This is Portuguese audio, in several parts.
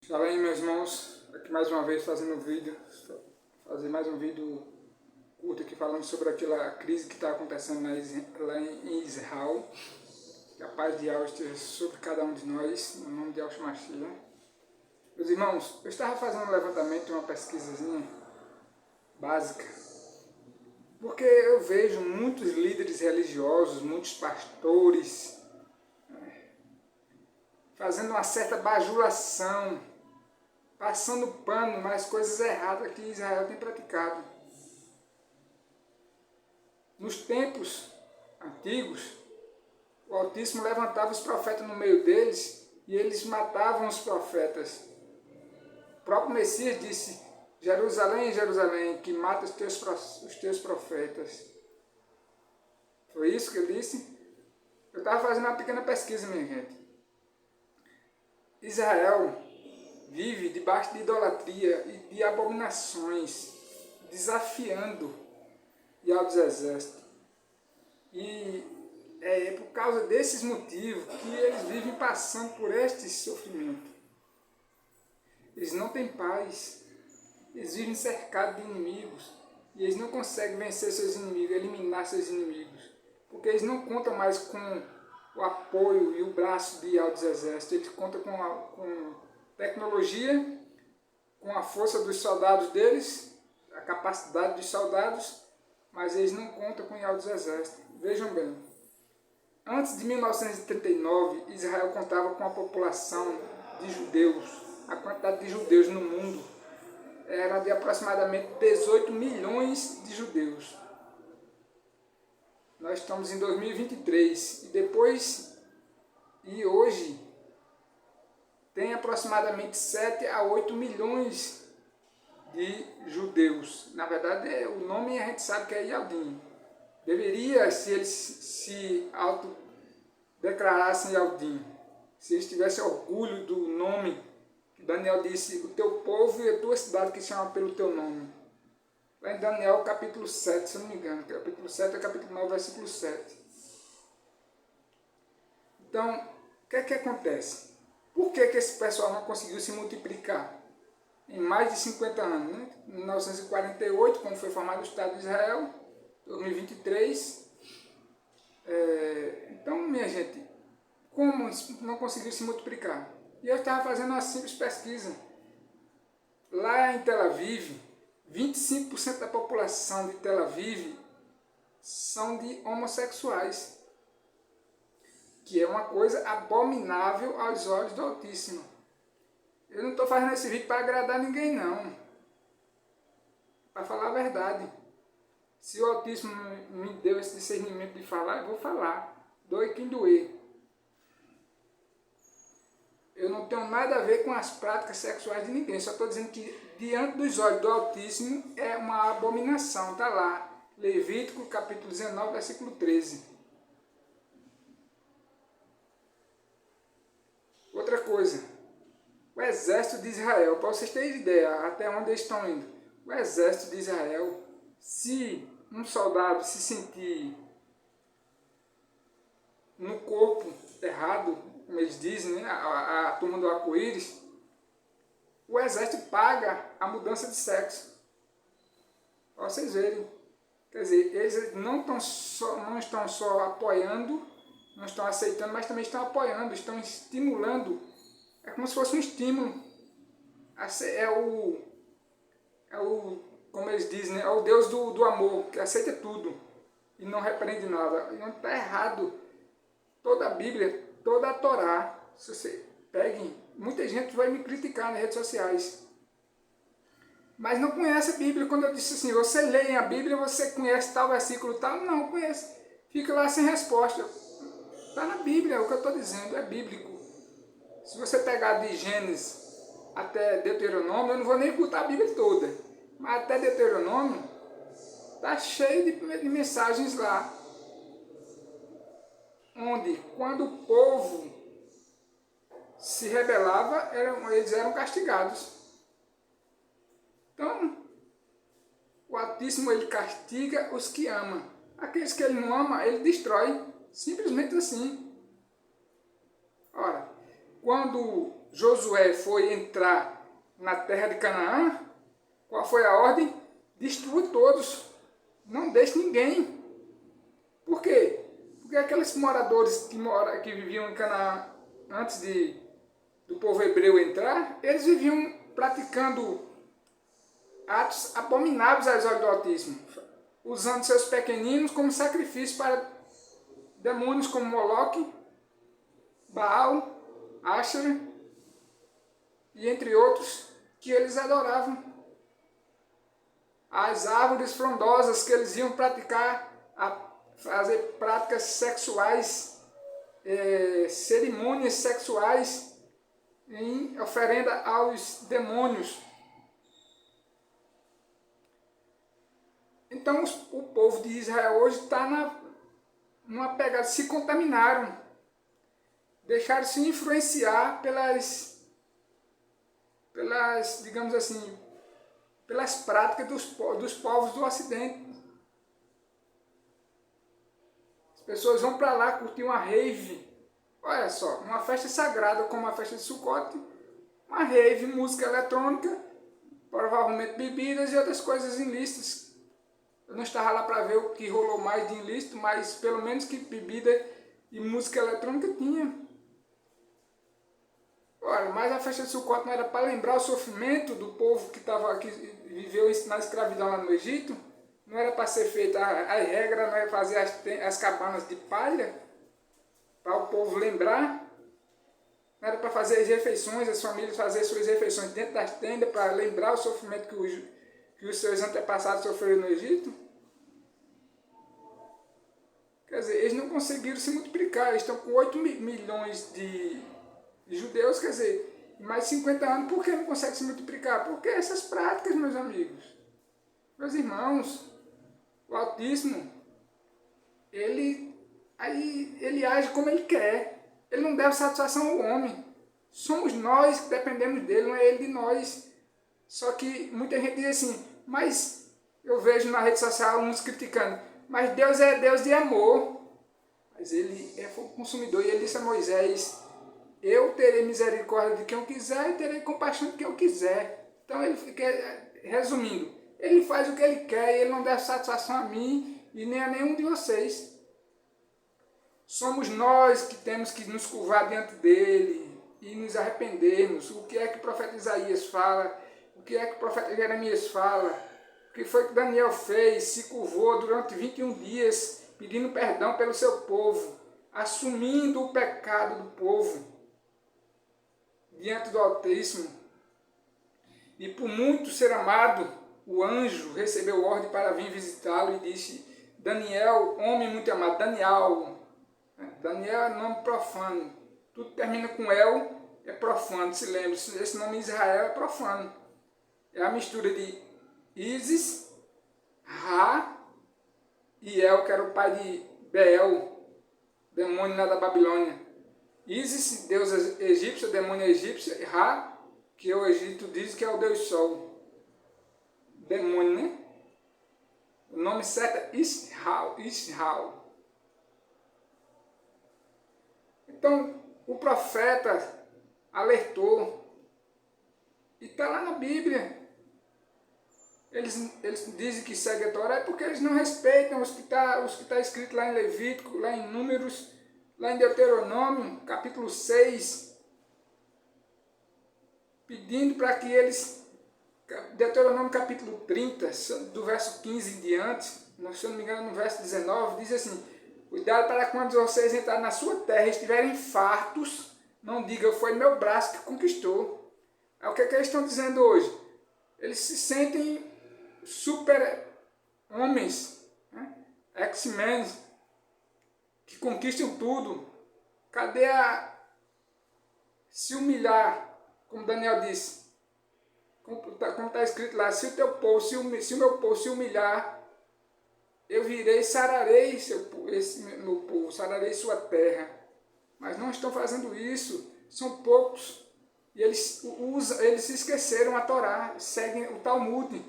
Shalom, meus irmãos, aqui mais uma vez fazer mais um vídeo curto aqui falando sobre aquela crise que está acontecendo lá em Israel. Que a paz de Yahweh esteja sobre cada um de nós, no nome de Yahshua Mashiach. Meus irmãos, eu estava fazendo um levantamento de uma pesquisazinha básica, porque eu vejo muitos líderes religiosos, muitos pastores, fazendo uma certa bajulação, passando pano nas coisas erradas que Israel tem praticado. Nos tempos antigos, o Altíssimo levantava os profetas no meio deles e eles matavam os profetas. O próprio Messias disse: Jerusalém, Jerusalém, que mata os teus profetas. Foi isso que ele disse? Eu estava fazendo uma pequena pesquisa, minha gente. Israel vive debaixo de idolatria e de abominações, desafiando Yahweh dos Exércitos. E é por causa desses motivos que eles vivem passando por este sofrimento. Eles não têm paz, eles vivem cercados de inimigos, e eles não conseguem vencer seus inimigos, eliminar seus inimigos, porque eles não contam mais com o apoio e o braço de Yahweh dos Exércitos, eles contam com tecnologia, com a força dos soldados deles, a capacidade dos soldados, mas eles não contam com Yahweh dos Exércitos. Vejam bem, antes de 1939, Israel contava com a população de judeus, a quantidade de judeus no mundo era de aproximadamente 18 milhões de judeus. Nós estamos em 2023 e hoje tem aproximadamente 7 a 8 milhões de judeus. Na verdade, o nome a gente sabe que é Yaldim. Deveria, se eles se autodeclarassem Yaldim, se eles tivessem orgulho do nome que Daniel disse: o teu povo e a tua cidade que chama pelo teu nome. Lá em Daniel capítulo 7, se eu não me engano, capítulo 7 é capítulo 9, versículo 7. Então, o que é que acontece? Por que esse pessoal não conseguiu se multiplicar em mais de 50 anos? Né? Em 1948, quando foi formado o Estado de Israel, 2023. Então, minha gente, como não conseguiu se multiplicar? E eu estava fazendo uma simples pesquisa. Lá em Tel Aviv, 25% da população de Tel Aviv são de homossexuais, que é uma coisa abominável aos olhos do Altíssimo. Eu não estou fazendo esse vídeo para agradar ninguém, não. Para falar a verdade. Se o Altíssimo me deu esse discernimento de falar, eu vou falar. Doe quem doer. Eu não tenho nada a ver com as práticas sexuais de ninguém. Só estou dizendo que diante dos olhos do Altíssimo é uma abominação. Está lá. Levítico capítulo 19, versículo 13. Outra coisa. O exército de Israel. Para vocês terem ideia até onde eles estão indo. O exército de Israel, se um soldado se sentir no corpo errado, como eles dizem, né? a turma do arco-íris, o exército paga a mudança de sexo. Para vocês verem. Quer dizer, eles não estão só apoiando, não estão aceitando, mas também estão apoiando, estão estimulando. É como se fosse um estímulo. Como eles dizem, né? É o Deus do amor, que aceita tudo e não repreende nada. E não está errado. Toda a Bíblia, toda a Torá, se você peguem, muita gente vai me criticar nas redes sociais, mas não conhece a Bíblia. Quando eu disse assim, você lê a Bíblia, você conhece tal versículo tal? Não conhece. Fica lá sem resposta. Está na Bíblia, o que eu estou dizendo é bíblico. Se você pegar de Gênesis até Deuteronômio, eu não vou nem botar a Bíblia toda, mas até Deuteronômio está cheio de mensagens lá, onde quando o povo se rebelava, eles eram castigados. Então, o Altíssimo, ele castiga os que ama. Aqueles que ele não ama, ele destrói. Simplesmente assim. Ora, quando Josué foi entrar na terra de Canaã, qual foi a ordem? Destrua todos, não deixe ninguém. Por quê? Porque aqueles moradores que viviam em Canaã antes do povo hebreu entrar, eles viviam praticando atos abomináveis ao idolatismo, usando seus pequeninos como sacrifício para demônios como Moloque, Baal, Asher e entre outros que eles adoravam. As árvores frondosas que eles iam praticar, fazer práticas sexuais, cerimônias sexuais em oferenda aos demônios. Então o povo de Israel hoje está numa pegada, se contaminaram, deixaram-se influenciar pelas, digamos assim, pelas práticas dos povos do Ocidente. As pessoas vão para lá curtir uma rave, olha só, uma festa sagrada como a festa de Sukkot, uma rave, música eletrônica, provavelmente bebidas e outras coisas ilícitas. Eu não estava lá para ver o que rolou mais de ilícito, mas pelo menos que bebida e música eletrônica tinha. Olha, mas a festa de Sukkot não era para lembrar o sofrimento do povo que viveu na escravidão lá no Egito? Não era para ser feita a regra, não era fazer as cabanas de palha? Para o povo lembrar? Não era para fazer as refeições, as famílias fazer suas refeições dentro das tendas para lembrar o sofrimento que os seus antepassados sofreram no Egito? Quer dizer, eles não conseguiram se multiplicar, eles estão com 8 milhões de judeus, quer dizer, em mais de 50 anos, por que não consegue se multiplicar? Porque essas práticas, meus amigos, meus irmãos, o Altíssimo, ele age como ele quer, ele não deve satisfação ao homem, somos nós que dependemos dele, não é ele de nós. Só que muita gente diz assim, mas eu vejo na rede social uns criticando, mas Deus é Deus de amor. Mas ele é fogo consumidor e ele disse a Moisés, eu terei misericórdia de quem eu quiser e terei compaixão de quem eu quiser. Então ele fica, resumindo, ele faz o que ele quer e ele não dá satisfação a mim e nem a nenhum de vocês. Somos nós que temos que nos curvar diante dele e nos arrependermos. O que é que o profeta Isaías fala? O que é que o profeta Jeremias fala? O que foi que Daniel fez? Se curvou durante 21 dias, pedindo perdão pelo seu povo, assumindo o pecado do povo diante do Altíssimo. E por muito ser amado, o anjo recebeu ordem para vir visitá-lo e disse, Daniel, homem muito amado, Daniel é nome profano, tudo termina com El, é profano, se lembre, esse nome Israel é profano. É a mistura de Isis, Ra e El, que era o pai de Beel, demônio lá da Babilônia. Isis, deus egípcio, demônio egípcio, e Ra, que o Egito diz que é o deus Sol. Demônio, né? O nome certo é Israel. Então, o profeta alertou, e está lá na Bíblia. Eles dizem que seguem a Torá porque eles não respeitam os que está escrito lá em Levítico, lá em Números, lá em Deuteronômio, capítulo 6, pedindo para que eles, Deuteronômio capítulo 30, do verso 15 em diante, se eu não me engano no verso 19, diz assim, cuidado para quando vocês entrarem na sua terra e estiverem fartos, não digam, foi meu braço que conquistou. É o que eles estão dizendo hoje. Eles se sentem super homens, né? X-Men, que conquistam tudo. Cadê se humilhar, como Daniel disse, como está escrito lá, se o meu povo se humilhar, eu virei e sararei esse meu povo, sararei sua terra. Mas não estão fazendo isso, são poucos. E eles se esqueceram a Torá, seguem o Talmud.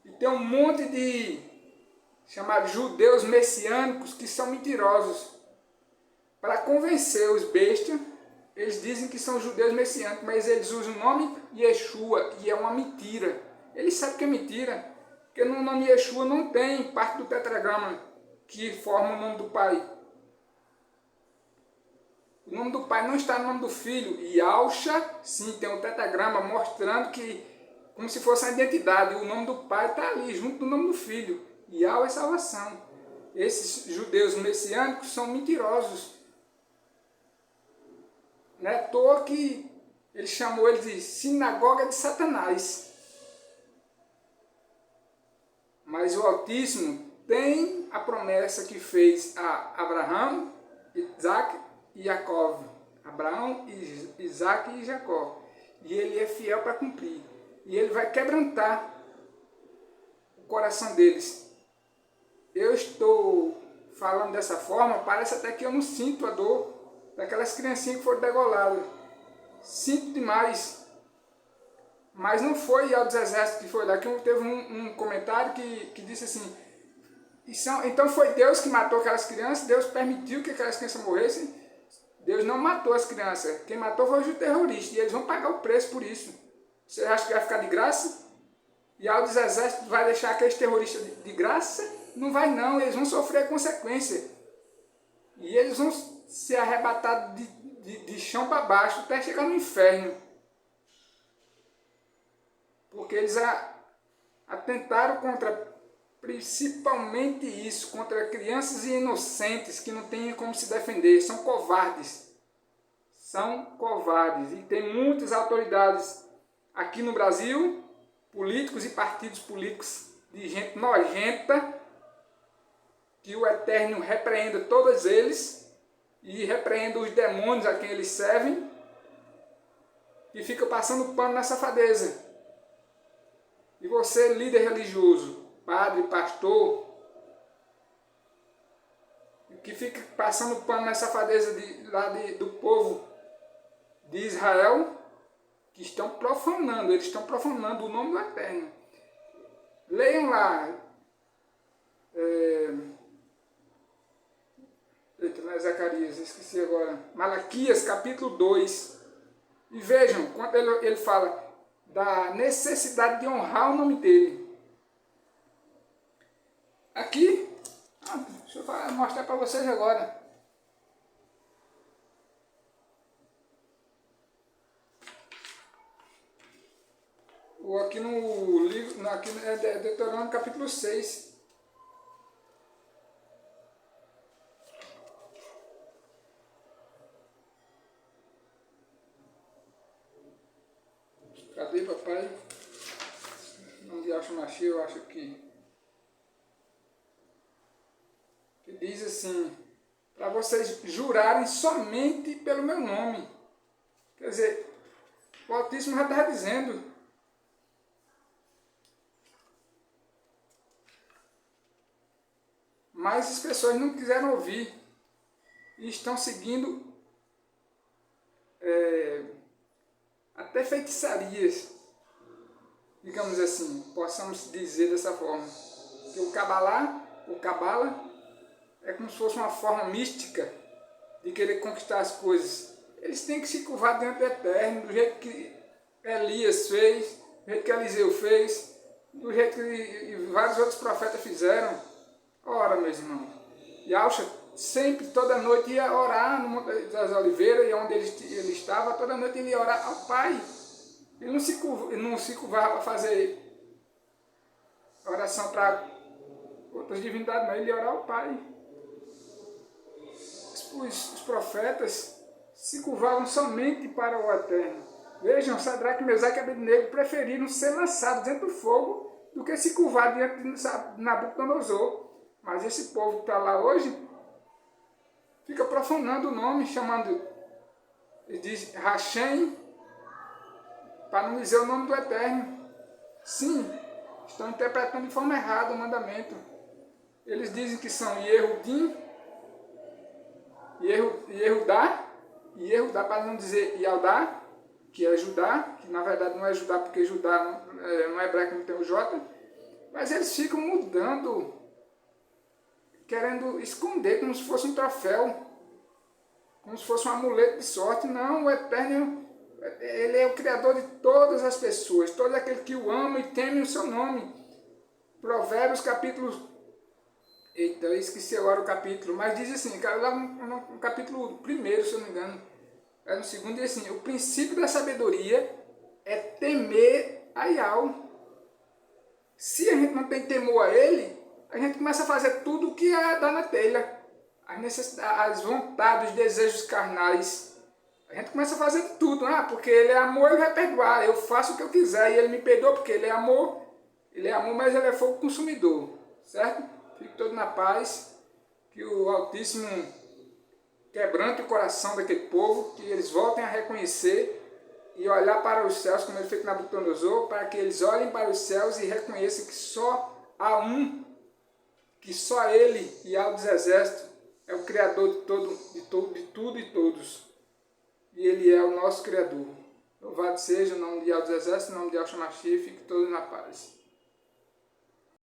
E tem um monte de chamados judeus messiânicos que são mentirosos. Para convencer os bestas eles dizem que são judeus messiânicos, mas eles usam o nome Yeshua, e é uma mentira. Eles sabem que é mentira, porque no nome Yeshua não tem parte do tetragrama que forma o nome do Pai. O nome do Pai não está no nome do Filho. E Yahusha, sim, tem um tetragrama mostrando que, como se fosse a identidade, o nome do Pai está ali, junto do nome do Filho. Yahweh é salvação. Esses judeus messiânicos são mentirosos. Não é à toa que ele chamou ele de sinagoga de Satanás. Mas o Altíssimo tem a promessa que fez a Abraão, Isaac e Jacó. Abraão, Isaac e Jacó. E ele é fiel para cumprir. E ele vai quebrantar o coração deles. Eu estou falando dessa forma, parece até que eu não sinto a dor daquelas criancinhas que foram degoladas. Sinto demais. Mas não foi Yahweh dos Exércitos que foi lá. Que teve um comentário que disse assim: então foi Deus que matou aquelas crianças, Deus permitiu que aquelas crianças morressem. Deus não matou as crianças. Quem matou foi os terroristas. E eles vão pagar o preço por isso. Você acha que vai ficar de graça? Yahweh dos Exércitos vai deixar aqueles terroristas de graça? Não vai não, eles vão sofrer a consequência. E eles vão ser arrebatados de chão para baixo até chegar no inferno. Porque eles atentaram contra, principalmente isso, contra crianças e inocentes que não têm como se defender. São covardes. São covardes. E tem muitas autoridades aqui no Brasil, políticos e partidos políticos de gente nojenta, que o Eterno repreenda todos eles e repreenda os demônios a quem eles servem, e fica passando pano na safadeza. E você, líder religioso, padre, pastor, que fica passando pano na safadeza do povo de Israel, que estão profanando, eles estão profanando o nome do Eterno. Leiam lá, não é Zacarias, esqueci agora, Malaquias capítulo 2, e vejam, quando ele fala da necessidade de honrar o nome dele. Aqui, deixa eu mostrar para vocês agora. Aqui no livro, aqui é Deuteronômio capítulo 6. Cadê, papai? Onde acho machê, eu acho que diz assim: para vocês jurarem somente pelo meu nome. Quer dizer, o Altíssimo já está dizendo. Mas as pessoas não quiseram ouvir e estão seguindo até feitiçarias, digamos assim, possamos dizer dessa forma. Que o Cabala é como se fosse uma forma mística de querer conquistar as coisas. Eles têm que se curvar diante do Eterno, do jeito que Elias fez, do jeito que Eliseu fez, do jeito que vários outros profetas fizeram. Ora, meus irmãos, Yahusha sempre, toda noite, ia orar no Monte das Oliveiras, e onde ele estava, toda noite ele ia orar ao Pai. Ele não se curvava para fazer oração para outras divindades, mas ele ia orar ao Pai. Os profetas se curvavam somente para o Eterno. Vejam, Sadraque, Mesaque e Abednego preferiram ser lançados dentro do fogo do que se curvar diante de Nabucodonosor. Mas esse povo que está lá hoje fica profanando o nome, chamando, ele diz Hashem, para não dizer o nome do Eterno. Sim, estão interpretando de forma errada o mandamento. Eles dizem que são Yehudim, Yehudá, para não dizer Yaldá, que é Judá, que na verdade não é Judá, porque Judá no hebraico não tem o J, mas eles ficam mudando, querendo esconder como se fosse um troféu. como se fosse um amuleto de sorte. Não, o Eterno, ele é o Criador de todas as pessoas, todo aquele que o ama e teme o seu nome. Provérbios capítulo... Eita, eu esqueci agora o capítulo, mas diz assim, lá no capítulo 1, se eu não me engano, no segundo, diz assim, o princípio da sabedoria é temer a Yahweh. Se a gente não tem temor a ele, a gente começa a fazer tudo o que dá na telha. As necessidades, as vontades, os desejos carnais. A gente começa a fazer tudo, porque ele é amor, ele vai perdoar. Eu faço o que eu quiser e ele me perdoa porque ele é amor. Ele é amor, mas ele é fogo consumidor. Certo? Fique todo na paz. Que o Altíssimo quebrante o coração daquele povo, que eles voltem a reconhecer e olhar para os céus, como ele fez com Nabucodonosor, para que eles olhem para os céus e reconheçam que só há um, que só ele, Yahweh dos Exércitos, é o Criador de tudo e todos. E ele é o nosso Criador. Louvado seja o nome de Yahweh dos Exércitos, o nome de Yahshua Mashiach, fique todos na paz.